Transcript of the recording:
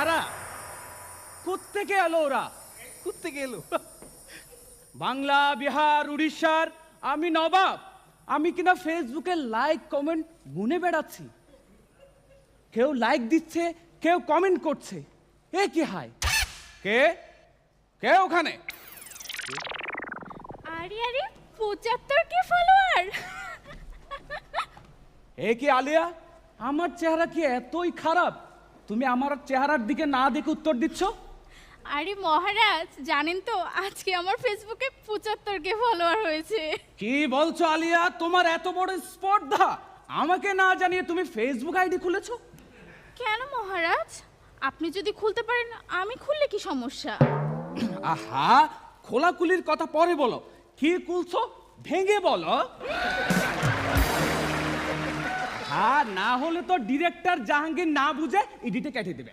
কারা? কোত্থেকে এলো ওরা? কোত্থেকে এলো? বাংলা, বিহার, উড়িষ্যার আমি নবাব। আমি কিনা ফেসবুকে লাইক কমেন্ট গুনে বেড়াচ্ছি। কেউ লাইক দিচ্ছে, কেউ কমেন্ট করছে। এ কি হায়! কে কে ওখানে? আরে আরে 75 কে ফলোয়ার! এ কি আলিয়া, আমার চেহারা কি এতই খারাপ? তুমি আমার চেহারার দিকে না দেখে উত্তর দিচ্ছ? আরে মহারাজ, জানেন তো আজকে আমার ফেসবুকে 75 কে ফলোয়ার হয়েছে। কি বলছো আলিয়া? তোমার এত বড় স্পর্ধা! আমাকে না জানিয়ে তুমি ফেসবুক আইডি খুলেছো? কেন মহারাজ? আপনি যদি খুলতে পারেন আমি খুললে কি সমস্যা? আহা, খোলাকুলির কথা পরে বলো। কি খুলছো ভেঙে বলো। হ্যাঁ, না হলে তো ডিরেক্টর জাহাঙ্গীর না বুঝে এডিটে কেটে দেবে।